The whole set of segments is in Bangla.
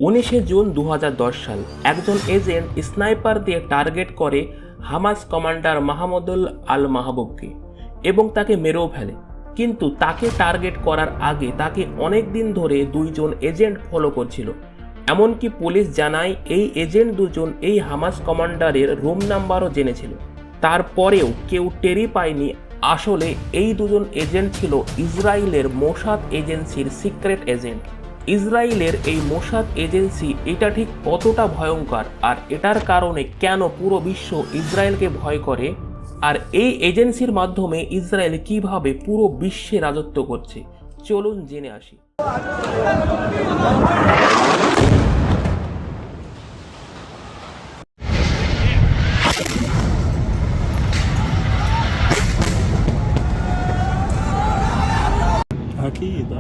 19 জুন 2010 সাল একজন এজেন্ট স্নাইপার দিয়ে টার্গেট করে হামাস কমান্ডার মাহমুদুল আল মাহবুবকে এবং তাকে মেরেও ফেলে। কিন্তু তাকে টার্গেট করার আগে তাকে অনেক দিন ধরে দুইজন এজেন্ট ফলো করছিল। এমনকি পুলিশ জানায় এই এজেন্ট দুজন এই হামাস কমান্ডারের রুম নাম্বারও জেনেছিল। তারপরেও কেউ টেরই পায়নি আসলে এই দুজন এজেন্ট ছিল ইসরায়েলের মোসাদ এজেন্সির সিক্রেট এজেন্ট। ইসরায়েলের এই মোসাদ এজেন্সি এটা ঠিক কতটা ভয়ঙ্কর আর এটার কারণে কেন পুরো বিশ্ব ইসরায়েলকে ভয় করে, আর এই এজেন্সির মাধ্যমে ইসরায়েল কিভাবে পুরো বিশ্বে রাজত্ব করছে, চলুন জেনে আসি। أكيد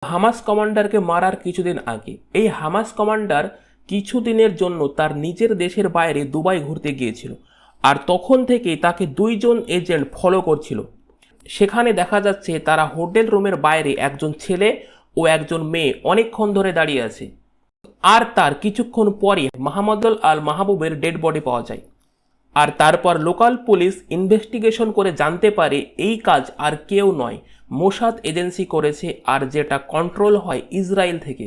হামাস কমান্ডারকে মারার কিছুদিন আগে এই হামাস কমান্ডার কিছুদিনের জন্য তার নিজের দেশের বাইরে দুবাই ঘুরতে গিয়েছিল, আর তখন থেকেই তাকে দুইজন এজেন্ট ফলো করছিল। সেখানে দেখা যাচ্ছে তারা হোটেল রুমের বাইরে একজন ছেলে ও একজন মেয়ে অনেকক্ষণ ধরে দাঁড়িয়ে আছে, আর তার কিছুক্ষণ পরে মাহমুদুল আল মাহবুবের ডেড বডি পাওয়া যায়। আর তারপর লোকাল পুলিশ ইনভেস্টিগেশন করে জানতে পারে এই কাজ আর কেউ নয়, মোসাদ এজেন্সি করেছে, আর যেটা কন্ট্রোল হয় ইসরায়েল থেকে।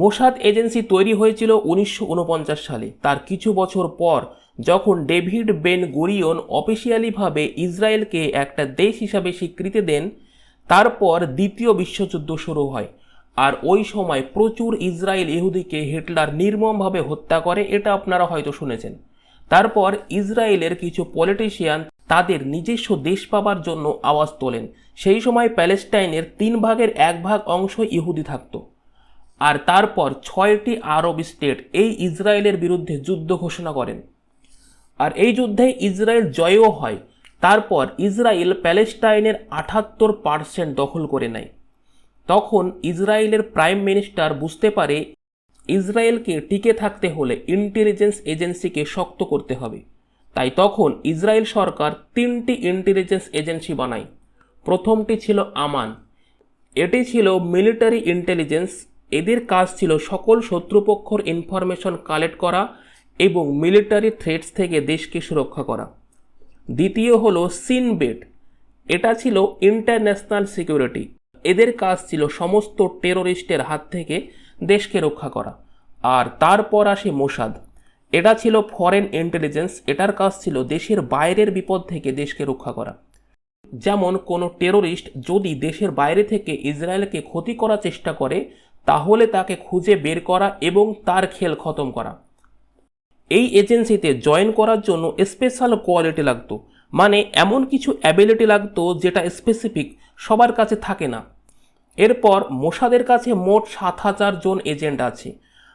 মোসাদ এজেন্সি তৈরি হয়েছিল 1949 সালে। তার কিছু বছর পর যখন ডেভিড বেন গুরিয়ন অফিসিয়ালিভাবে ইসরায়েলকে একটা দেশ হিসাবে স্বীকৃতি দেন, তারপর দ্বিতীয় বিশ্বযুদ্ধ শুরু হয়। আর ওই সময় প্রচুর ইসরায়েল ইহুদিকে হিটলার নির্মমভাবে হত্যা করে, এটা আপনারা হয়তো শুনেছেন। তারপর ইসরায়েলের কিছু পলিটিশিয়ান তাদের নিজস্ব দেশ পাবার জন্য আওয়াজ তোলেন। সেই সময় প্যালেস্টাইনের 1/3 অংশ ইহুদি থাকতো। আর তারপর 6টি আরব স্টেট এই ইসরায়েলের বিরুদ্ধে যুদ্ধ ঘোষণা করেন, আর এই যুদ্ধে ইসরায়েল জয়ও হয়। তারপর ইসরায়েল প্যালেস্টাইনের 78% দখল করে নেয়। তখন ইসরায়েলের প্রাইম মিনিস্টার বুঝতে পারে ইসরায়েলকে টিকে থাকতে হলে ইন্টেলিজেন্স এজেন্সিকে শক্ত করতে হবে। তাই তখন ইসরায়েল সরকার 3টি ইন্টেলিজেন্স এজেন্সি বানায়। প্রথমটি ছিল আমান। এটি ছিল মিলিটারি ইন্টেলিজেন্স। এদের কাজ ছিল সকল শত্রুপক্ষর ইনফরমেশন কালেক্ট করা এবং মিলিটারি থ্রেটস থেকে দেশকে সুরক্ষা করা। দ্বিতীয় হলো সিনবেট। এটা ছিল ইন্টারন্যাশনাল সিকিউরিটি। এদের কাজ ছিল সমস্ত টেরোরিস্টের হাত থেকে দেশকে রক্ষা করা। আর তারপর আসে মোসাদ। এটা ছিল ফরেন ইন্টেলিজেন্স। এটার কাজ ছিল দেশের বাইরের বিপদ থেকে দেশকে রক্ষা করা। যেমন কোনো টেরোরিস্ট যদি দেশের বাইরে থেকে ইসরায়েলকে ক্ষতি করার চেষ্টা করে, তাহলে তাকে খুঁজে বের করা এবং তার খেল খতম করা। এই এজেন্সিতে জয়েন করার জন্য স্পেশাল কোয়ালিটি লাগতো, মানে এমন কিছু অ্যাবিলিটি লাগতো যেটা স্পেসিফিক সবার কাছে থাকে না। এরপর মোসাদের কাছে মোট 7000 জন এজেন্ট আছে,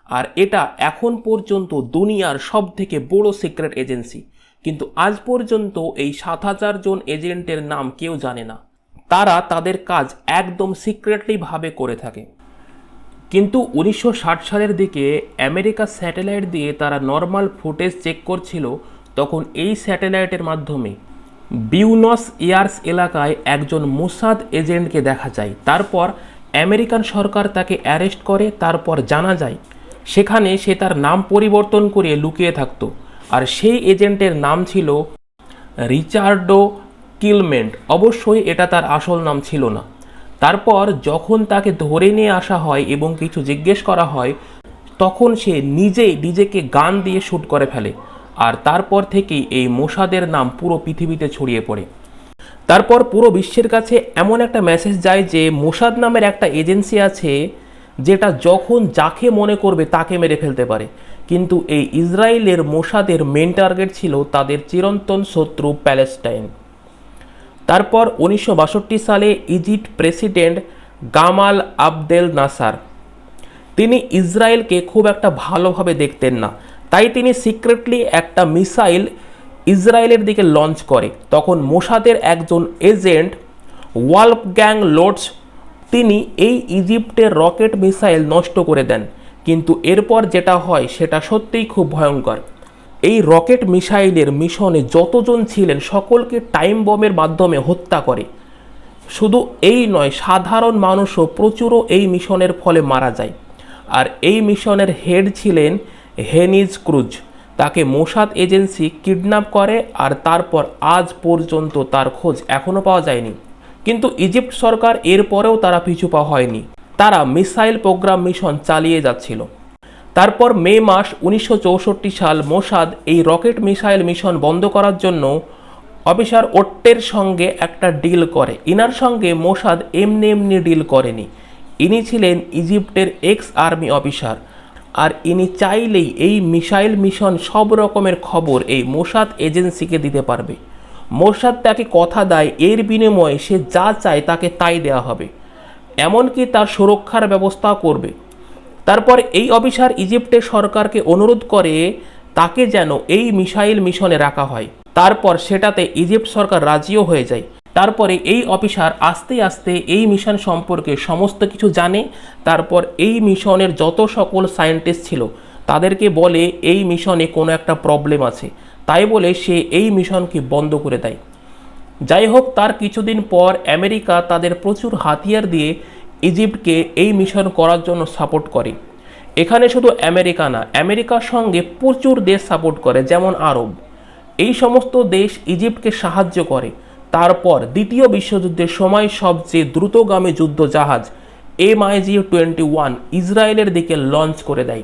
আর এটা এখন পর্যন্ত দুনিয়ার সবথেকে বড় সিক্রেট এজেন্সি। কিন্তু আজ পর্যন্ত এই 7000 জন এজেন্টের নাম কেউ জানে না। তারা তাদের কাজ একদম সিক্রেটলি ভাবে করে থাকে। কিন্তু 1960 সালের দিকে আমেরিকা স্যাটেলাইট দিয়ে তারা নর্মাল ফুটেজ চেক করছিল। তখন এই স্যাটেলাইটের মাধ্যমে বিউনস এয়ার্স এলাকায় একজন মোসাদ এজেন্টকে দেখা যায়। তারপর আমেরিকান সরকার তাকে অ্যারেস্ট করে। তারপর জানা যায় সেখানে সে তার নাম পরিবর্তন করে লুকিয়ে থাকতো, আর সেই এজেন্টের নাম ছিল রিচার্ডো কিলমেন্ট। অবশ্যই এটা তার আসল নাম ছিল না। তারপর যখন তাকে ধরে নিয়ে আসা হয় এবং কিছু জিজ্ঞেস করা হয়, তখন সে নিজেকে গান দিয়ে শ্যুট করে ফেলে। আর তারপর থেকেই এই মোসাদের নাম পুরো পৃথিবীতে ছড়িয়ে পড়ে। তারপর পুরো বিশ্বের কাছে এমন একটা মেসেজ যায় যে মোসাদ নামের একটা এজেন্সি আছে যেটা যখন যাকে মনে করবে তাকে মেরে ফেলতে পারে। কিন্তু এই ইসরায়েলের মোসাদের মেন টার্গেট ছিল তাদের চিরন্তন শত্রু প্যালেস্টাইন। তারপর 1962 সালে ইজিপ্ট প্রেসিডেন্ট গামাল আবদেল নাসার, তিনি ইসরায়েলকে খুব একটা ভালোভাবে দেখতেন না। তাই তিনি সিক্রেটলি একটা মিসাইল ইসরায়েলের দিকে লঞ্চ করে। তখন মোসাদের একজন এজেন্ট ওয়ালফগ্যাং লোটস, তিনি এই ইজিপ্টের রকেট মিসাইল নষ্ট করে দেন। কিন্তু এরপর যেটা হয় সেটা সত্যিই খুব ভয়ঙ্কর। এই রকেট মিসাইলের মিশনে যতজন ছিলেন সকলকে টাইম বমের মাধ্যমে হত্যা করে। শুধু এই নয়, সাধারণ মানুষও প্রচুরও এই মিশনের ফলে মারা যায়। আর এই মিশনের হেড ছিলেন হেনিজ ক্রুজ। তাকে মোসাদ এজেন্সি কিডন্যাপ করে আর তারপর আজ পর্যন্ত তার খোঁজ এখনও পাওয়া যায়নি। কিন্তু ইজিপ্ট সরকার এরপরেও তারা পিছু পা হয়নি, তারা মিসাইল প্রোগ্রাম মিশন চালিয়ে যাচ্ছিল। তারপর মে মাস 1964 সাল মোসাদ এই রকেট মিসাইল মিশন বন্ধ করার জন্য অফিসার ওট্টের সঙ্গে একটা ডিল করে। ইনার সঙ্গে মোসাদ এমনি ডিল করেনি, ইনি ছিলেন ইজিপ্টের এক্স আর্মি অফিসার। আর ইনি চাইলেই এই মিসাইল মিশন সব রকমের খবর এই মোসাদ এজেন্সিকে দিতে পারবে। মোসাদ তাকে কথা দেয় এর বিনিময়ে সে যা চায় তাকে তাই দেওয়া হবে, এমনকি তার সুরক্ষার ব্যবস্থা করবে। তারপর এই অফিসার ইজিপ্টের সরকারকে অনুরোধ করে তাকে যেন এই মিসাইল মিশনে রাখা হয়। তারপর সেটাতে ইজিপ্ট সরকার রাজিও হয়ে যায়। তারপরে এই অফিসার আস্তে আস্তে এই মিশন সম্পর্কে সমস্ত কিছু জানে। তারপর এই মিশনের যত সকল সায়েন্টিস্ট ছিল তাদেরকে বলে এই মিশনে কোনো একটা প্রবলেম আছে, তাই বলে সে এই মিশনকে বন্ধ করে দেয়। যাই হোক, তার কিছুদিন পর আমেরিকা তাদের প্রচুর হাতিয়ার দিয়ে ইজিপ্টকে এই মিশন করার জন্য সাপোর্ট করে। এখানে শুধু আমেরিকা না, আমেরিকার সঙ্গে প্রচুর দেশ সাপোর্ট করে, যেমন আরব। এই সমস্ত দেশ ইজিপ্টকে সাহায্য করে। তারপর দ্বিতীয় বিশ্বযুদ্ধের সময় সবচেয়ে দ্রুতগামী যুদ্ধ জাহাজ MiG-21 ইসরায়েলের দিকে লঞ্চ করে দেয়।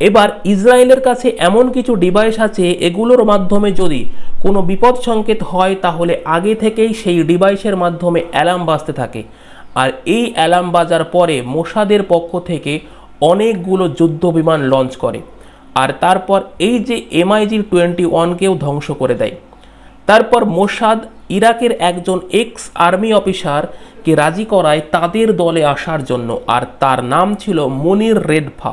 এবার ইসরায়েলের কাছে এমন কিছু ডিভাইস আছে, এগুলোর মাধ্যমে যদি কোনো বিপদ সংকেত হয় তাহলে আগে থেকেই সেই ডিভাইসের মাধ্যমে অ্যালার্ম বাজতে থাকে। আর এই অ্যালার্ম বাজার পরে মোসাদের পক্ষ থেকে অনেকগুলো যুদ্ধ বিমান লঞ্চ করে। আর তারপর এই যে MiG-21কেও ধ্বংস করে দেয়। তারপর মোসাদ ইরাকের একজন এক্স আর্মি অফিসারকে রাজি করায় তাদের দলে আসার জন্য, আর তার নাম ছিল মনির রেডফা।